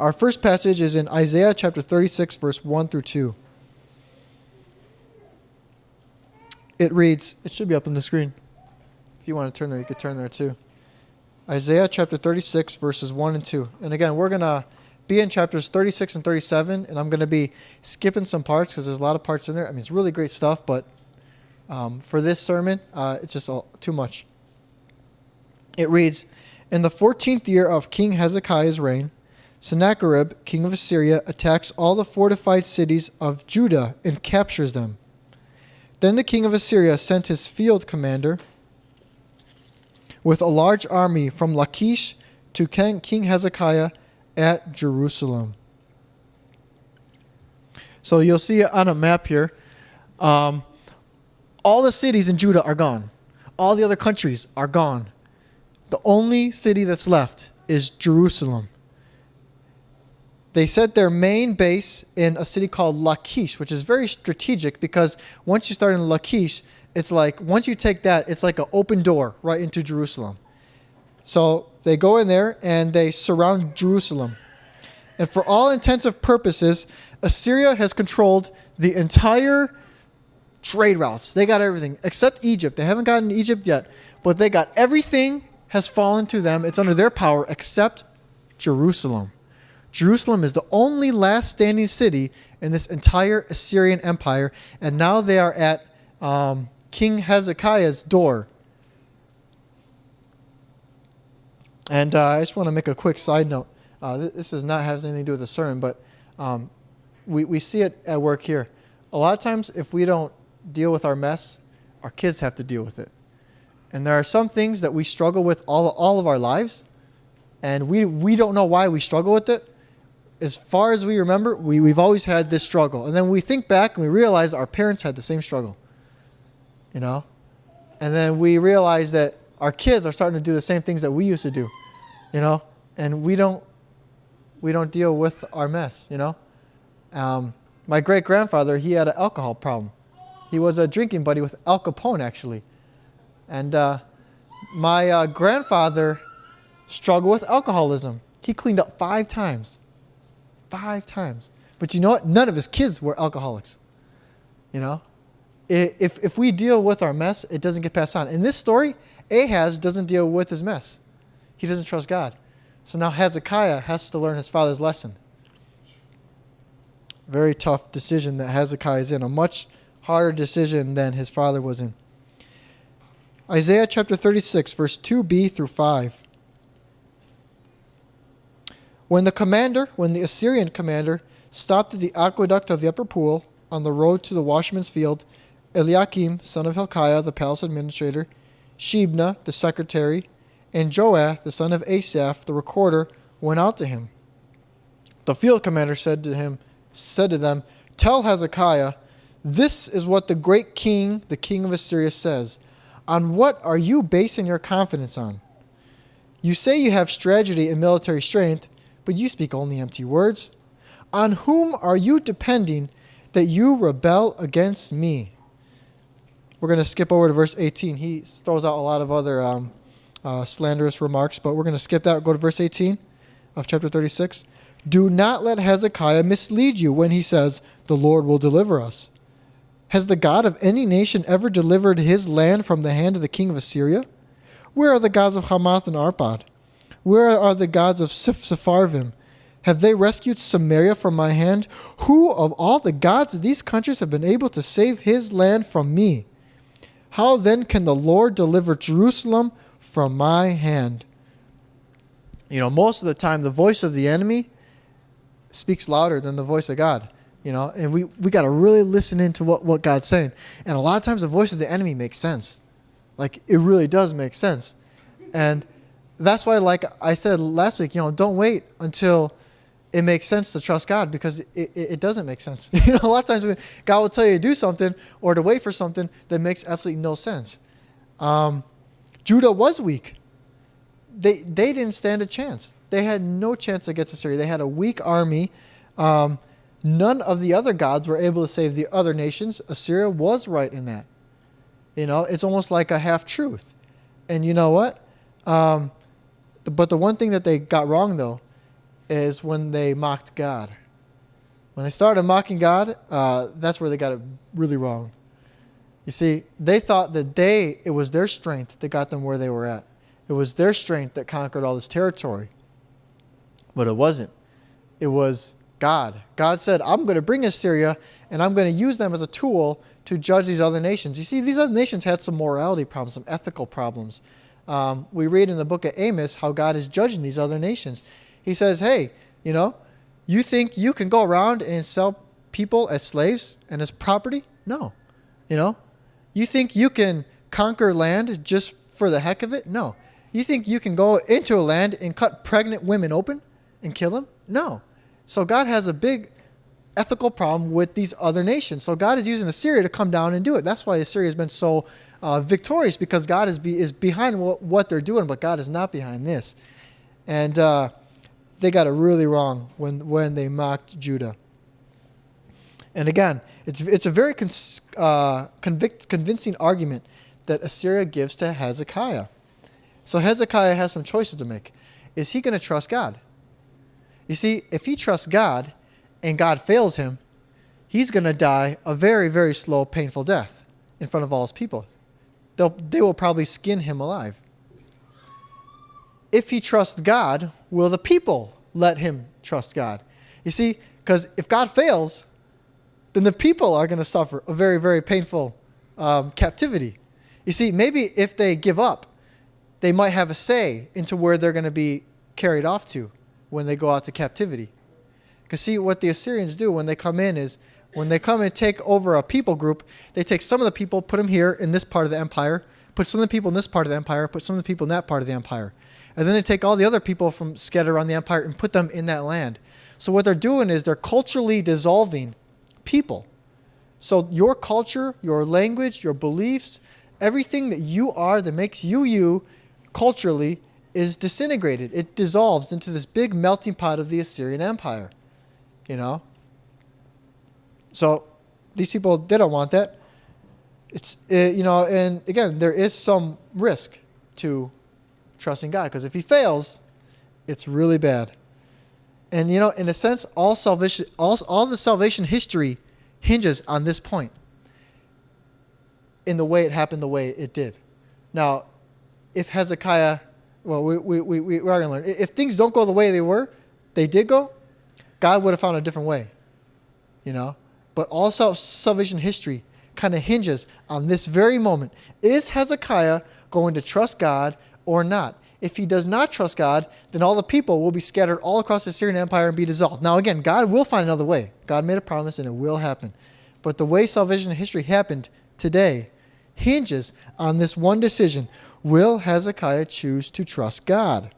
Our first passage is in Isaiah chapter 36, verse 1 through 2. It reads, it should be up on the screen. If you want to turn there, you could turn there too. Isaiah chapter 36, verses 1 and 2. And again, we're going to be in chapters 36 and 37, and I'm going to be skipping some parts because there's a lot of parts in there. I mean, it's really great stuff, but for this sermon, it's just too much. It reads, in the 14th year of King Hezekiah's reign, Sennacherib, king of Assyria, attacks all the fortified cities of Judah and captures them. Then the king of Assyria sent his field commander with a large army from Lachish to King Hezekiah at Jerusalem. So you'll see on a map here, all the cities in Judah are gone. All the other countries are gone. The only city that's left is Jerusalem. They set their main base in a city called Lachish, which is very strategic because once you start in Lachish, it's like, once you take that, it's like an open door right into Jerusalem. So they go in there and they surround Jerusalem. And for all intensive purposes, Assyria has controlled the entire trade routes. They got everything except Egypt. They haven't gotten Egypt yet, but they got everything has fallen to them. It's under their power except Jerusalem. Jerusalem is the only last standing city in this entire Assyrian empire, and now they are at King Hezekiah's door. And I just want to make a quick side note. This does not have anything to do with the sermon, but we see it at work here. A lot of times, if we don't deal with our mess, our kids have to deal with it. And there are some things that we struggle with all of our lives, and we don't know why we struggle with it. As far as we remember, we've always had this struggle. And then we think back and we realize our parents had the same struggle. You know? And then we realize that our kids are starting to do the same things that we used to do. You know? And we don't deal with our mess, you know? My great-grandfather, he had an alcohol problem. He was a drinking buddy with Al Capone, actually. And my grandfather struggled with alcoholism. He cleaned up 5 times. 5 times. But you know what? None of his kids were alcoholics. You know? If we deal with our mess, it doesn't get passed on. In this story, Ahaz doesn't deal with his mess. He doesn't trust God. So now Hezekiah has to learn his father's lesson. Very tough decision that Hezekiah is in. A much harder decision than his father was in. Isaiah chapter 36, verse 2b through 5. When the Assyrian commander stopped at the aqueduct of the upper pool on the road to the watchman's field, Eliakim, son of Hilkiah, the palace administrator, Shebna, the secretary, and Joah, the son of Asaph, the recorder, went out to him. The field commander said to them, "Tell Hezekiah, this is what the great king, the king of Assyria, says. On what are you basing your confidence on? You say you have strategy and military strength, but you speak only empty words. On whom are you depending that you rebel against me?" We're going to skip over to verse 18. He throws out a lot of other slanderous remarks, but we're going to skip that. Go to verse 18 of chapter 36. Do not let Hezekiah mislead you when he says, "The Lord will deliver us." Has the God of any nation ever delivered his land from the hand of the king of Assyria? Where are the gods of Hamath and Arpad? Where are the gods of Sepharvaim? Have they rescued Samaria from my hand? Who of all the gods of these countries have been able to save his land from me? How then can the Lord deliver Jerusalem from my hand? You know, most of the time, the voice of the enemy speaks louder than the voice of God. You know, and we got to really listen into what God's saying. And a lot of times the voice of the enemy makes sense. Like, it really does make sense. And that's why, like I said last week, you know, don't wait until it makes sense to trust God, because it doesn't make sense. You know, a lot of times God will tell you to do something or to wait for something that makes absolutely no sense. Judah was weak. They didn't stand a chance. They had no chance against Assyria. They had a weak army. None of the other gods were able to save the other nations. Assyria was right in that. You know, it's almost like a half-truth. And you know what? But the one thing that they got wrong, though, is when they mocked God. When they started mocking God, that's where they got it really wrong. You see, they thought that it was their strength that got them where they were at. It was their strength that conquered all this territory. But it wasn't. It was God. God said, I'm going to bring Assyria, and I'm going to use them as a tool to judge these other nations. You see, these other nations had some morality problems, some ethical problems. We read in the book of Amos how God is judging these other nations. He says, hey, you think you can go around and sell people as slaves and as property? No. You think you can conquer land just for the heck of it? No. You think you can go into a land and cut pregnant women open and kill them? No. So God has a big ethical problem with these other nations. So God is using Assyria to come down and do it. That's why Assyria has been so victorious, because God is behind what they're doing, but God is not behind this. And they got it really wrong when they mocked Judah. And again, it's a very convincing argument that Assyria gives to Hezekiah. So Hezekiah has some choices to make. Is he going to trust God? You see, if he trusts God and God fails him, he's going to die a very, very slow, painful death in front of all his people. They will probably skin him alive. If he trusts God, will the people let him trust God? You see, because if God fails, then the people are going to suffer a very, very painful captivity. You see, maybe if they give up, they might have a say into where they're going to be carried off to when they go out to captivity. Because see, what the Assyrians do when they come in is, when they come and take over a people group, they take some of the people, put them here in this part of the empire, put some of the people in this part of the empire, put some of the people in that part of the empire. And then they take all the other people from scattered around the empire and put them in that land. So what they're doing is they're culturally dissolving people. So your culture, your language, your beliefs, everything that you are that makes you culturally is disintegrated. It dissolves into this big melting pot of the Assyrian Empire. So these people, they don't want that. And again, there is some risk to trusting God, because if he fails, it's really bad. And in a sense, all the salvation history hinges on this point, in the way it happened, the way it did. Now, if Hezekiah, well, we are going to learn. If things don't go the way they did go, God would have found a different way. But all salvation history kind of hinges on this very moment. Is Hezekiah going to trust God or not? If he does not trust God, then all the people will be scattered all across the Assyrian Empire and be dissolved. Now again, God will find another way. God made a promise and it will happen. But the way salvation history happened today hinges on this one decision. Will Hezekiah choose to trust God?